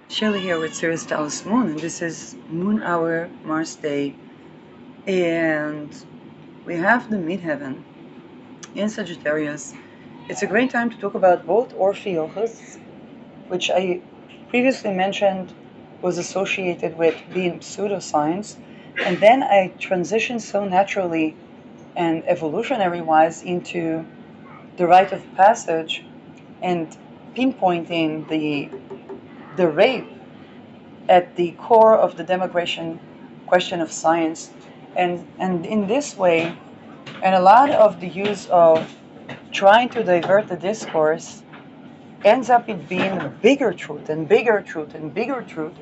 Shelley here with Sirius Dallas Moon, and this is Moon Hour Mars Day, and we have the midheaven in Sagittarius. It's a great time to talk about both Ophiuchus, which I previously mentioned was associated with being pseudoscience, and then I transitioned so naturally and evolutionary-wise into the rite of passage and pinpointing the rape at the core of the demigration question of science. And in this way, and a lot of the use of trying to divert the discourse ends up it being a bigger truth and bigger truth and bigger truth,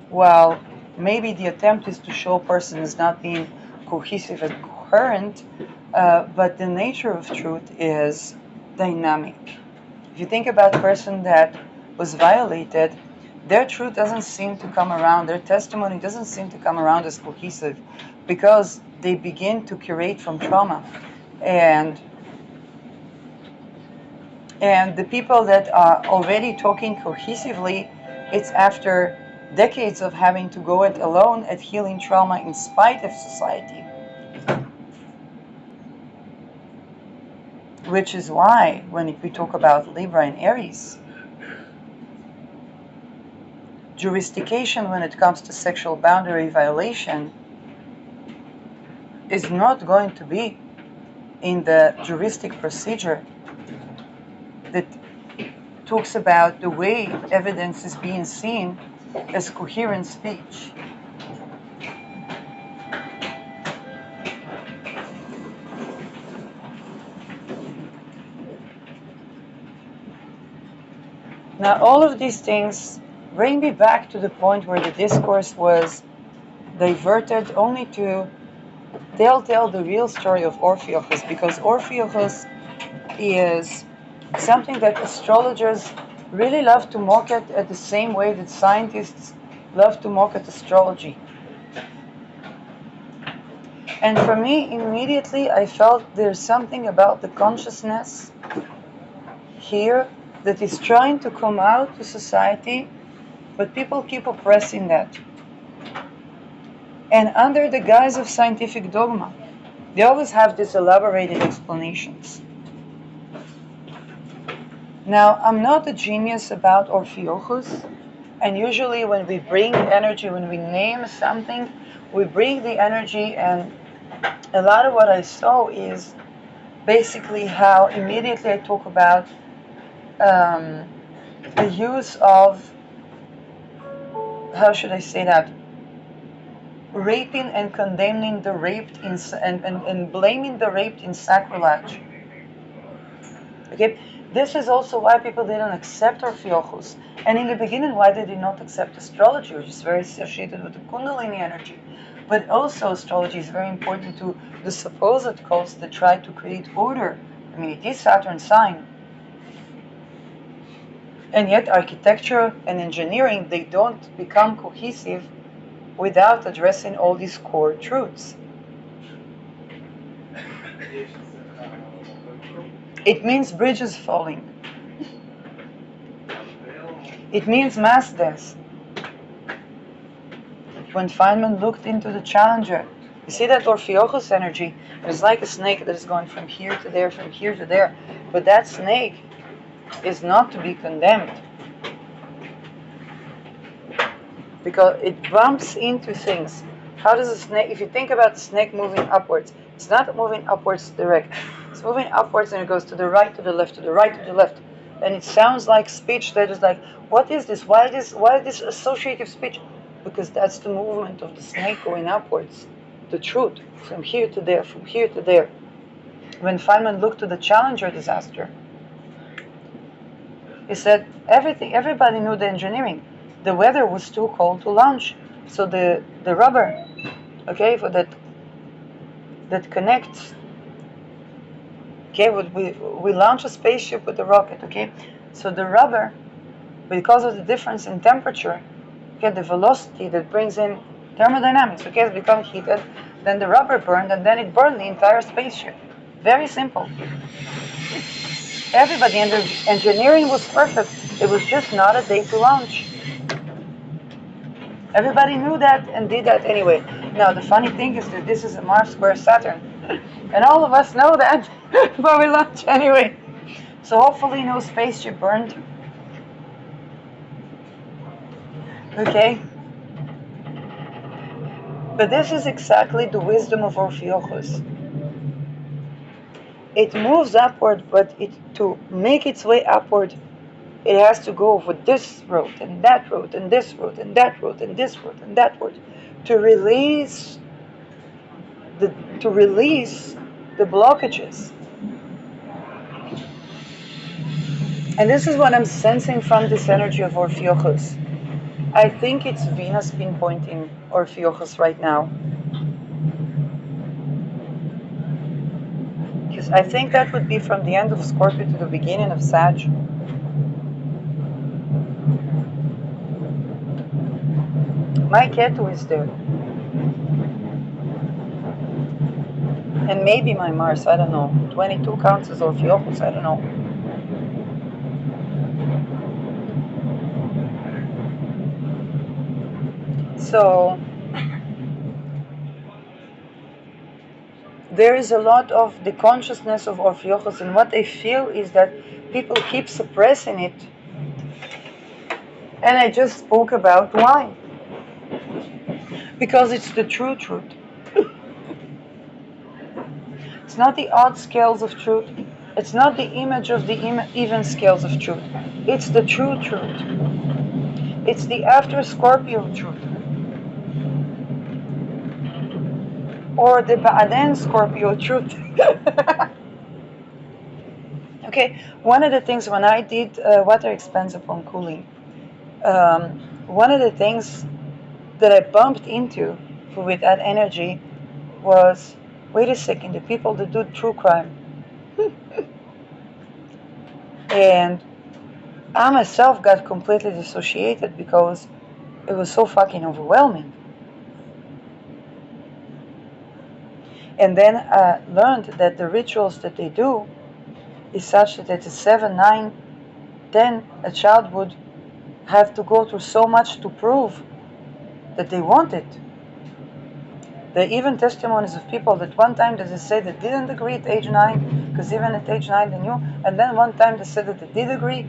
while maybe the attempt is to show a person is not being cohesive and coherent, but the nature of truth is dynamic. If you think about a person that was violated, their truth doesn't seem to come around, their testimony doesn't seem to come around as cohesive because they begin to curate from trauma. And the people that are already talking cohesively, it's after decades of having to go it alone at healing trauma in spite of society. Which is why when we talk about Libra and Aries, jurisdiction when it comes to sexual boundary violation is not going to be in the juristic procedure that talks about the way evidence is being seen as coherent speech. Now, all of these things bring me back to the point where the discourse was diverted only to tell the real story of Ophiuchus, because Ophiuchus is something that astrologers really love to mock at the same way that scientists love to mock at astrology. And for me, immediately I felt there's something about the consciousness here that is trying to come out to society, but people keep oppressing that. And under the guise of scientific dogma, they always have these elaborated explanations. Now, I'm not a genius about Ophiuchus, and usually when we bring energy, when we name something, we bring the energy, and a lot of what I saw is basically how immediately I talk about the use of, how should I say that, raping and condemning the raped and blaming the raped in sacrilege. Okay, this is also why people didn't accept Ophiuchus. And in the beginning, why they did not accept astrology, which is very associated with the Kundalini energy. But also astrology is very important to the supposed cults that try to create order. I mean, it is Saturn's sign. And yet architecture and engineering, they don't become cohesive without addressing all these core truths. It means bridges falling. It means mass death. When Feynman looked into the Challenger, you see that Ophiuchus energy is like a snake that is going from here to there, from here to there. But that snake is not to be condemned, because it bumps into things. How does a snake, if you think about the snake moving upwards, it's not moving upwards direct. It's moving upwards and it goes to the right, to the left, to the right, to the left. And it sounds like speech that is like, what is this? Why this associative speech? Because that's the movement of the snake going upwards. The truth, from here to there, from here to there. When Feynman looked to the Challenger disaster, he said everybody knew the engineering. The weather was too cold to launch. So the rubber, okay, for that connects. Okay, we launch a spaceship with a rocket, okay? So the rubber, because of the difference in temperature, okay, the velocity that brings in thermodynamics, okay, it's become heated, then the rubber burned, and then it burned the entire spaceship. Very simple. Everybody, and the engineering was perfect. It was just not a day to launch. Everybody knew that and did that anyway. Now the funny thing is that this is a Mars square Saturn, and all of us know that, but we launch anyway. So hopefully no spaceship burned. Okay? But this is exactly the wisdom of Ophiuchus. It moves upward, but to make its way upward, it has to go over this road and that road and this road and that road and this road and that road to release the blockages. And this is what I'm sensing from this energy of Ophiuchus. I think it's Venus pinpointing Ophiuchus right now. Because I think that would be from the end of Scorpio to the beginning of Sag. My Ketu is there. And maybe my Mars, I don't know. 22 counts as Ophiuchus, I don't know. So there is a lot of the consciousness of Ophiuchus, and what I feel is that people keep suppressing it. And I just spoke about why. Because it's the true truth. It's not the odd scales of truth. It's not the image of the even scales of truth. It's the true truth. It's the after Scorpio truth. Or the Ba'aden Scorpio truth. Okay, one of the things when I did water expands upon cooling, one of the things that I bumped into with that energy was, wait a second, the people that do true crime. And I myself got completely dissociated because it was so fucking overwhelming. And then I learned that the rituals that they do is such that at 7, 9, 10, a child would have to go through so much to prove that they want it. There are even testimonies of people that one time they said they didn't agree at age 9, because even at age 9 they knew, and then one time they said that they did agree.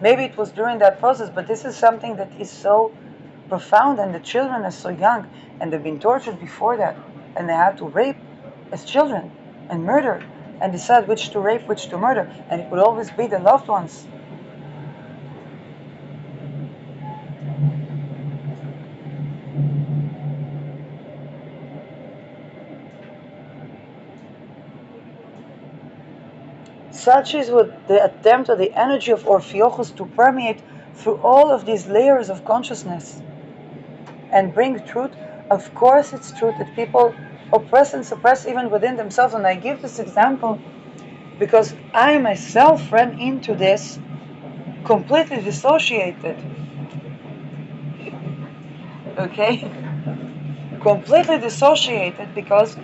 Maybe it was during that process, but this is something that is so profound, and the children are so young, and they've been tortured before that, and they had to rape as children, and murder, and decide which to rape, which to murder, and it would always be the loved ones. Such is what the attempt of the energy of Ophiuchus to permeate through all of these layers of consciousness and bring truth. Of course it's truth that people oppress and suppress even within themselves. And I give this example because I myself ran into this completely dissociated. Okay? Completely dissociated because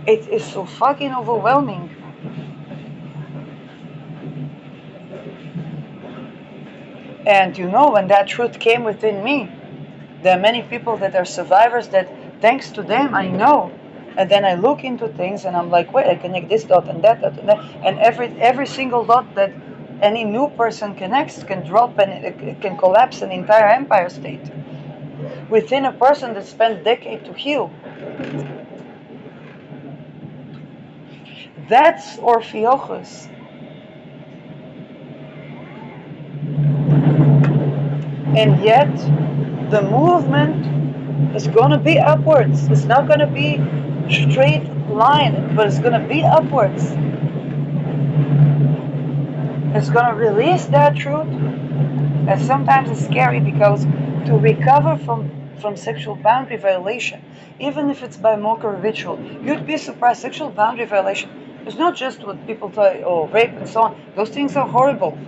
it is so fucking overwhelming. And you know, when that truth came within me, there are many people that are survivors that, thanks to them, I know. And then I look into things and I'm like, wait, I connect this dot and that dot and that. And every single dot that any new person connects can drop and it can collapse an entire empire state within a person that spent decades to heal. That's Ophiuchus. And yet, the movement is going to be upwards. It's not going to be straight line, but it's going to be upwards. It's going to release that truth. And sometimes it's scary because to recover from sexual boundary violation, even if it's by mockery ritual, you'd be surprised. Sexual boundary violation is not just what people tell you, oh, rape and so on. Those things are horrible.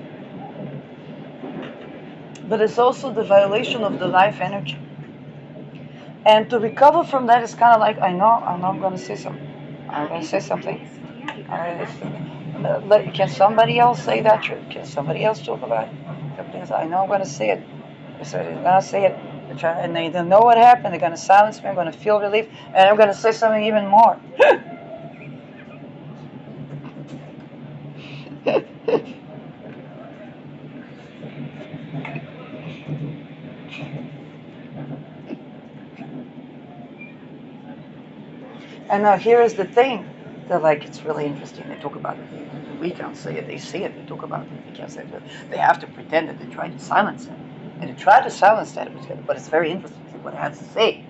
But it's also the violation of the life energy. And to recover from that is kind of like, I know I'm going to say something. I'm going to say something. Can somebody else say that? Can somebody else talk about it? I know I'm going to say it. I said I'm going to say it. And they don't know what happened. They're going to silence me. I'm going to feel relief. And I'm going to say something even more. And now here is the thing. They're like, it's really interesting. They talk about it. We can't say it. They say it. They talk about it. They can't say it. They have to pretend that they try to silence it. And they try to silence that, but it's very interesting what it has to say.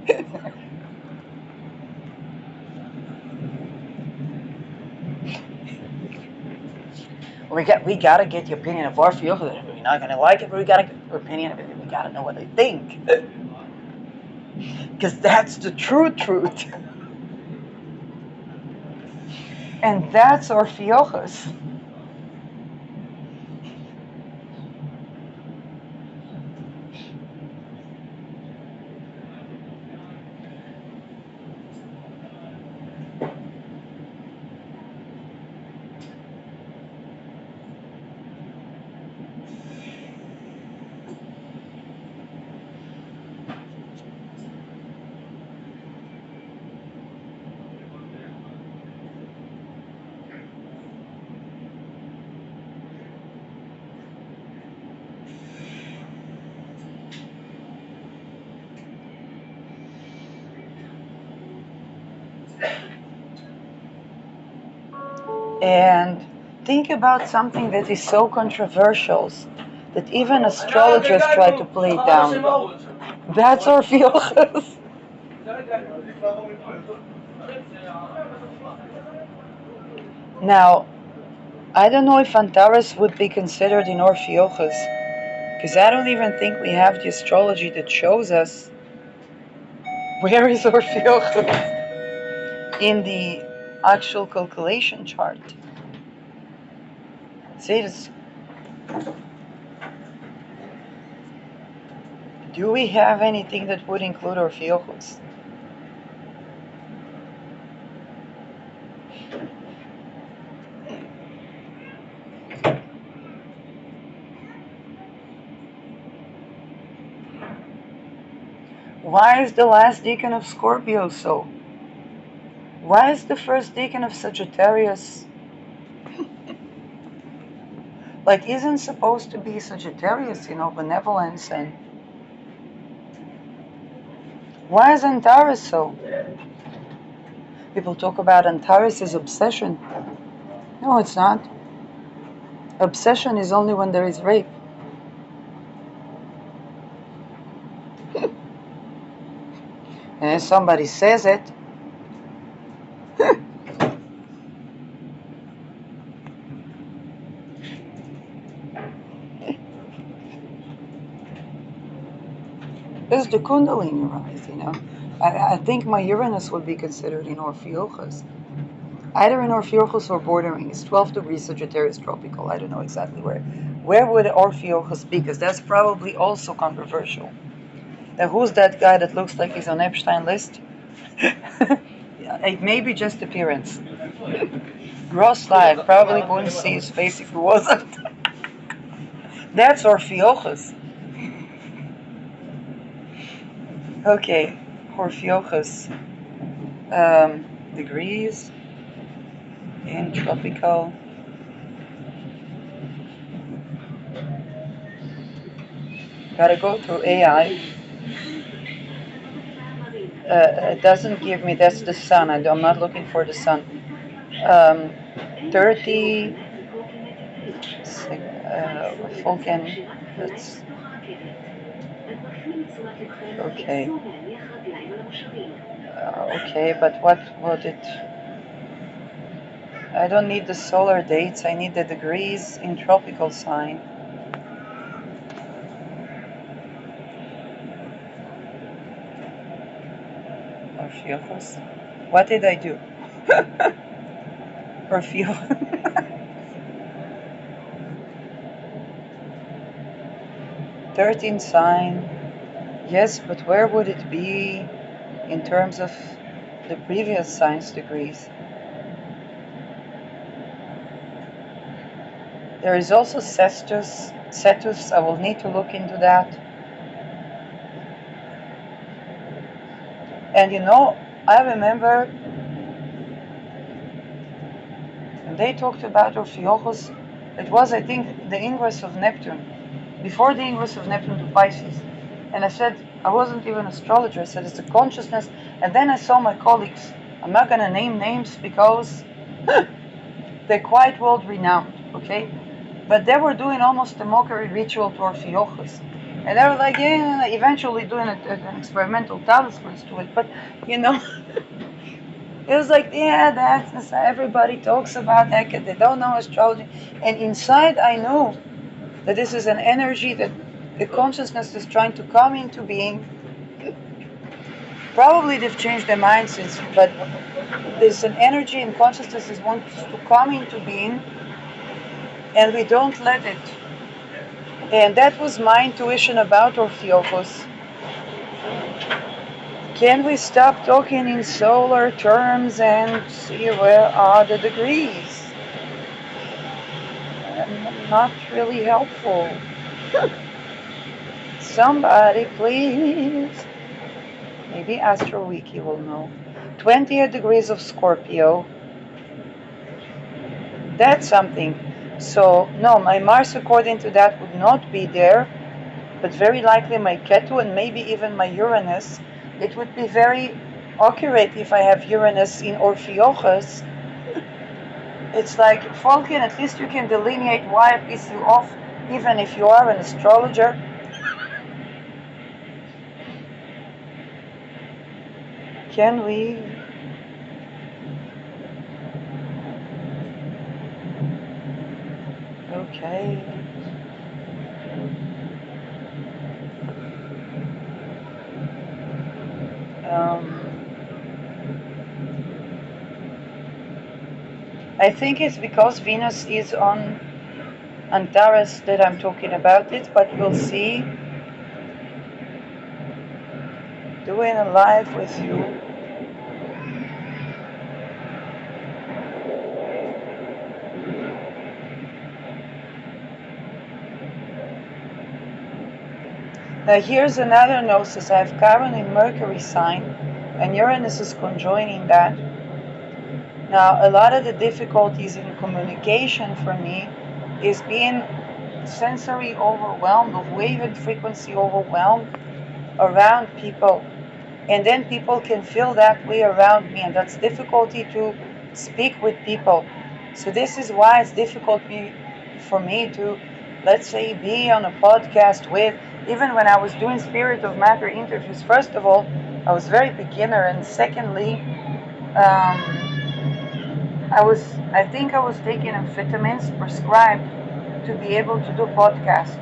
we got to get the opinion of our field. We're not going to like it, but we got to get their opinion of it. We got to know what they think. Because that's the true truth. And that's our Ophiuchus. And think about something that is so controversial that even astrologers try to play it down. That's our Ophiuchus. Now, I don't know if Antares would be considered in Ophiuchus, because I don't even think we have the astrology that shows us where is Ophiuchus in the actual calculation chart. See, do we have anything that would include Ophiuchus? Why is the last decan of Scorpio so? Why is the first decan of Sagittarius? Like, isn't supposed to be Sagittarius, benevolence, and why is Antares so? People talk about Antares as obsession. No, it's not. Obsession is only when there is rape. And if somebody says it, there's the Kundalini rise, I think my Uranus would be considered in Ophiuchus. Either in Ophiuchus or bordering. It's 12 degrees Sagittarius tropical. I don't know exactly where. Where would Ophiuchus be? Because that's probably also controversial. Now, who's that guy that looks like he's on Epstein list? It may be just appearance. Ross Live probably wouldn't see his face if he wasn't. That's Ophiuchus. Okay, Ophiuchus. Degrees in tropical. Gotta go through AI. It doesn't give me, that's the sun. I'm not looking for the sun. 30 Vulcan, that's okay. Okay, but what would it? I don't need the solar dates, I need the degrees in tropical sign. Ophiuchus. What did I do? Ophiuchus. 13 sign. Yes, but where would it be in terms of the previous science degrees? There is also Cetus. I will need to look into that. And I remember when they talked about Ophiuchus, it was, I think, the ingress of Neptune, before the ingress of Neptune to Pisces. And I said, I wasn't even an astrologer. I said, it's a consciousness. And then I saw my colleagues. I'm not going to name names because they're quite world renowned, okay? But they were doing almost a mockery ritual to Ophiuchus. And they were like, yeah, eventually doing an experimental talismans to it. But, it was like, yeah, that's everybody talks about that because they don't know astrology. And inside, I know that this is an energy that the consciousness is trying to come into being. Probably they've changed their mind since, but there's an energy and consciousness that wants to come into being, and we don't let it. And that was my intuition about Ophiuchus. Can we stop talking in solar terms and see where are the degrees? Not really helpful. Somebody please. Maybe AstroWiki will know. 20 degrees of Scorpio. That's something. So, no, my Mars according to that would not be there, but very likely my Ketu and maybe even my Uranus. It would be very accurate if I have Uranus in Ophiuchus. It's like, Falcon, at least you can delineate why I piss you off, even if you are an astrologer. Can we? Okay. I think it's because Venus is on Antares that I'm talking about it, but we'll see. Doing a live with you. Now here's another gnosis. I have Chiron in Mercury sign, and Uranus is conjoining that. Now a lot of the difficulties in communication for me is being sensory overwhelmed, of wave and frequency overwhelmed around people. And then people can feel that way around me, and that's difficulty to speak with people. So this is why it's difficult for me to, let's say, be on a podcast with, even when I was doing Spirit of Matter interviews. First of all, I was very beginner, and secondly, I think I was taking amphetamines prescribed to be able to do podcast.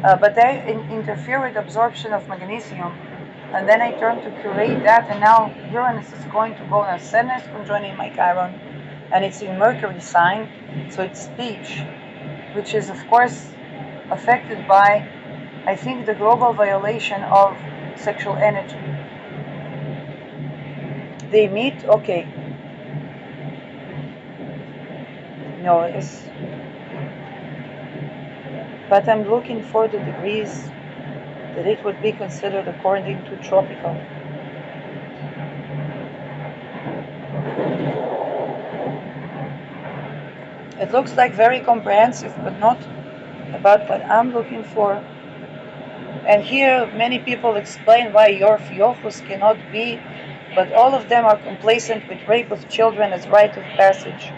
But they interfere with absorption of magnesium. And then I turned to curate that, and now Uranus is going to go now. Saturn is conjoining my Chiron, and it's in Mercury sign, so it's speech, which is of course affected by, I think, the global violation of sexual energy. They meet, okay. No, it's, but I'm looking for the degrees that it would be considered according to tropical. It looks like very comprehensive, but not about what I'm looking for. And here many people explain why your Ophiuchus cannot be, but all of them are complacent with rape of children as rite of passage,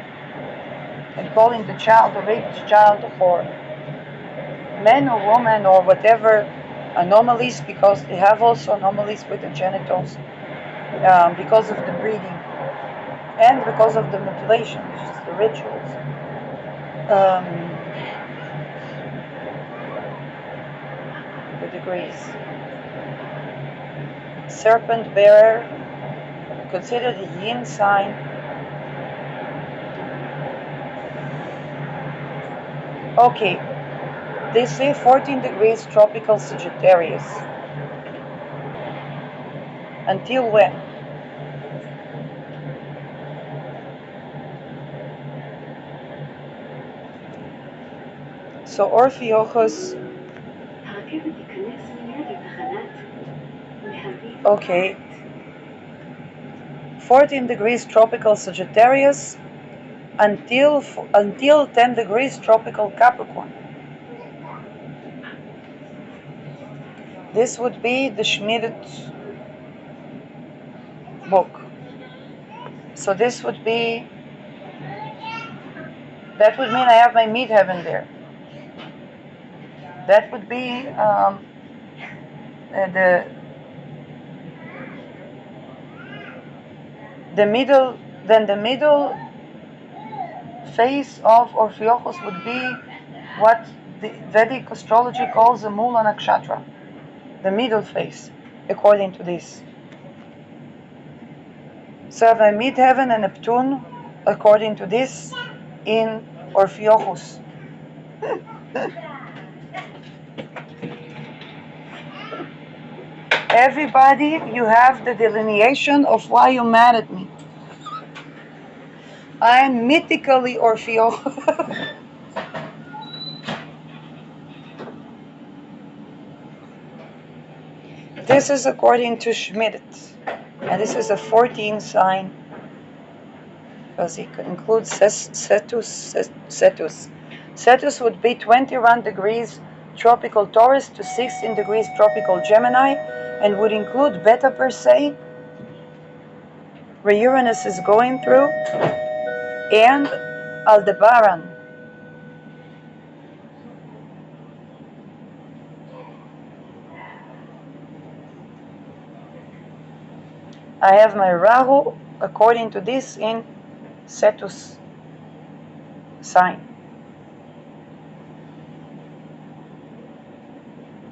and calling the child, the raped child, a whore. Men or woman or whatever anomalies, because they have also anomalies with the genitals, because of the breeding and because of the mutilation, which is the rituals. The degrees. Serpent bearer, consider the yin sign. Okay, they say 14 degrees tropical Sagittarius. Until when? So Orpheochus, okay, 14 degrees tropical Sagittarius until 10 degrees tropical Capricorn. This would be the Schmidt book. So this would be, that would mean I have my midheaven there. That would be the middle, then the middle phase of Orpheochus would be what the Vedic astrology calls the Mula Nakshatra, the middle phase, according to this. So I have my midheaven and Neptune, according to this, in Orpheochus. Everybody, you have the delineation of why you're mad at me. I am mythically Orpheochus. This is according to Schmidt, and this is a 14 sign, because it includes Cetus. Cetus would be 21 degrees tropical Taurus to 16 degrees tropical Gemini, and would include Beta Persei, where Uranus is going through, and Aldebaran. I have my Rahu, according to this, in Cetus sign.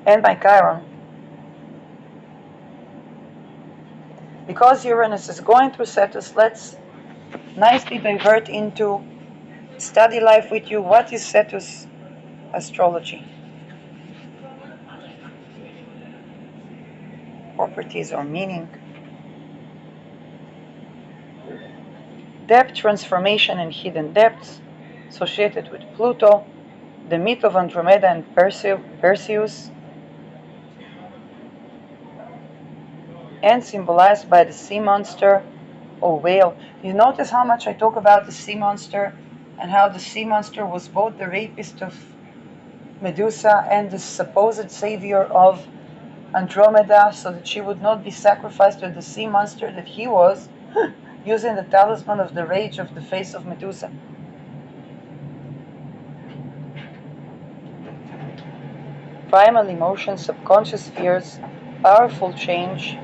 And my Chiron. Because Uranus is going through Cetus, let's nicely divert into study life with you. What is Cetus astrology? Properties or meaning. Depth, transformation, and hidden depths associated with Pluto, the myth of Andromeda and Perseus, and symbolized by the sea monster or whale. You notice how much I talk about the sea monster, and how the sea monster was both the rapist of Medusa and the supposed savior of Andromeda, so that she would not be sacrificed to the sea monster that he was, using the talisman of the rage of the face of Medusa. Primal emotions, subconscious fears, powerful change,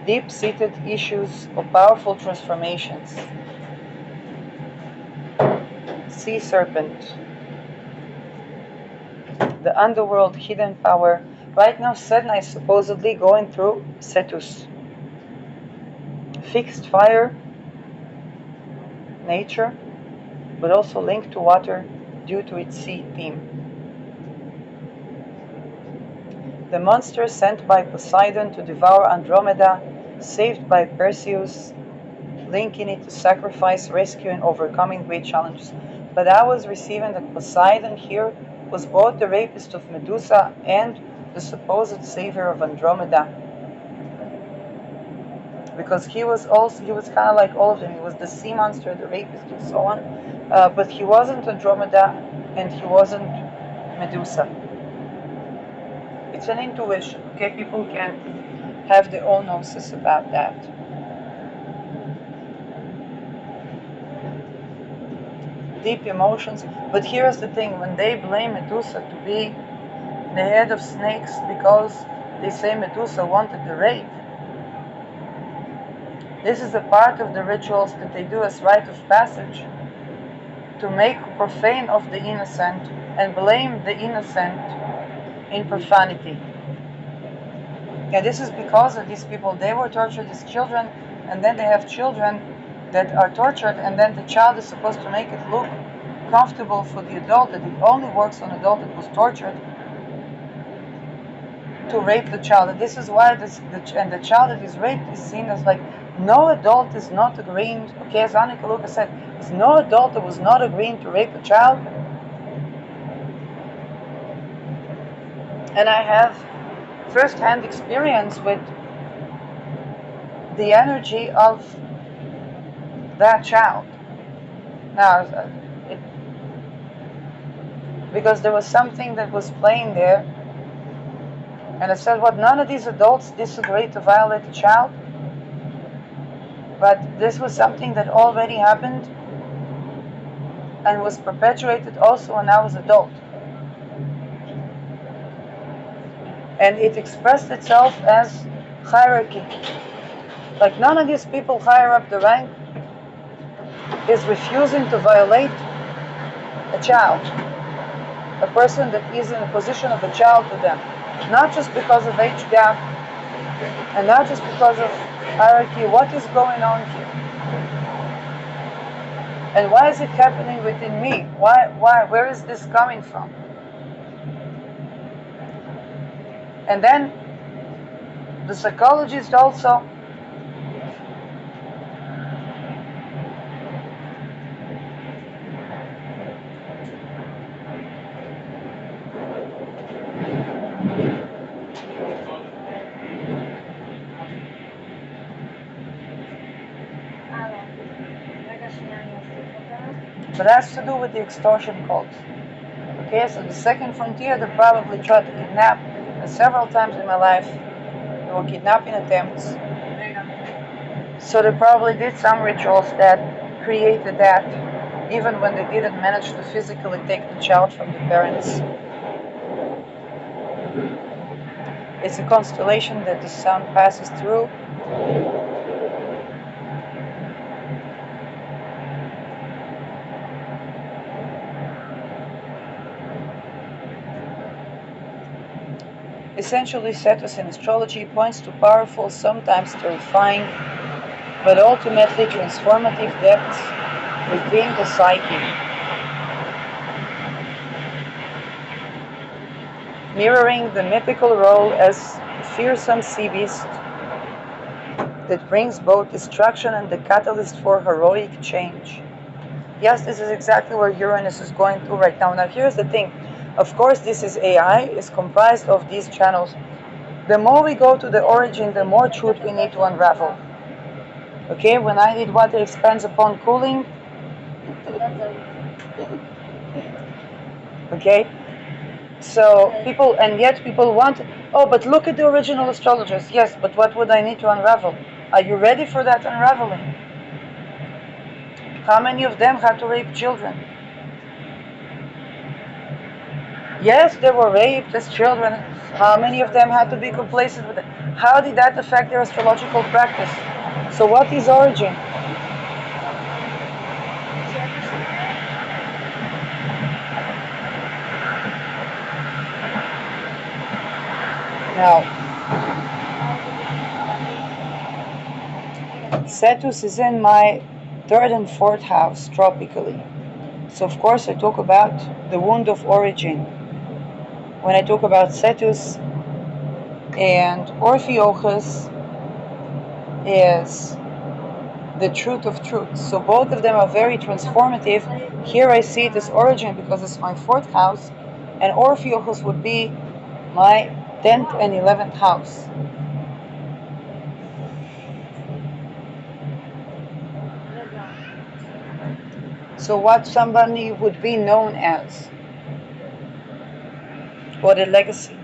deep-seated issues of powerful transformations. Sea serpent, the underworld, hidden power. Right now, Sedna is supposedly going through Cetus. Fixed fire, nature, but also linked to water due to its sea theme. The monster sent by Poseidon to devour Andromeda, saved by Perseus, linking it to sacrifice, rescue, and overcoming great challenges. But I was receiving that Poseidon here was both the rapist of Medusa and the supposed savior of Andromeda. Because he was kind of like all of them. He was the sea monster, the rapist, and so on. But he wasn't Andromeda, and he wasn't Medusa. It's an intuition, okay? People can have their own gnosis about that. Deep emotions. But here's the thing, when they blame Medusa to be the head of snakes because they say Medusa wanted the rape, this is a part of the rituals that they do as rite of passage to make profane of the innocent and blame the innocent in profanity. And this is because of these people. They were tortured as children, and then they have children that are tortured, and then the child is supposed to make it look comfortable for the adult, that it only works on an adult that was tortured, to rape the child. And this is why the child that is raped is seen as like no adult is not agreeing, okay, as Annika Lucas said, is no adult that was not agreeing to rape a child. And I have first-hand experience with the energy of that child. Now, because there was something that was playing there, and I said, what, none of these adults disagree to violate a child? But this was something that already happened and was perpetuated also when I was adult. And it expressed itself as hierarchy. Like, none of these people higher up the rank is refusing to violate a child, a person that is in a position of a child to them, not just because of age gap and not just because of hierarchy. What is going on here? And why is it happening within me? Where is this coming from? And then the psychologist also but has to do with the extortion cults. Okay, so the second frontier, they probably tried to kidnap, and several times in my life there were kidnapping attempts. So they probably did some rituals that created that, even when they didn't manage to physically take the child from the parents. It's a constellation that the sun passes through. Essentially, Cetus in astrology points to powerful, sometimes terrifying, but ultimately transformative depths within the psyche, mirroring the mythical role as a fearsome sea beast that brings both destruction and the catalyst for heroic change. Yes, this is exactly where Uranus is going to right now. Now, here's the thing. Of course, this is AI, is comprised of these channels. The more we go to the origin, the more truth we need to unravel. Okay, when I did water expands upon cooling. Okay, so people, and yet people want, oh, but look at the original astrologers. Yes, but what would I need to unravel? Are you ready for that unraveling? How many of them had to rape children? Yes, they were raped as children. How many of them had to be complacent with it? How did that affect their astrological practice? So what is origin? Now, Cetus is in my 3rd and 4th house tropically. So of course I talk about the wound of origin. When I talk about Cetus and Ophiuchus is the truth of truths. So both of them are very transformative. Here I see it as origin because it's my 4th house, and Ophiuchus would be my 10th and 11th house. So what somebody would be known as, or the legacy.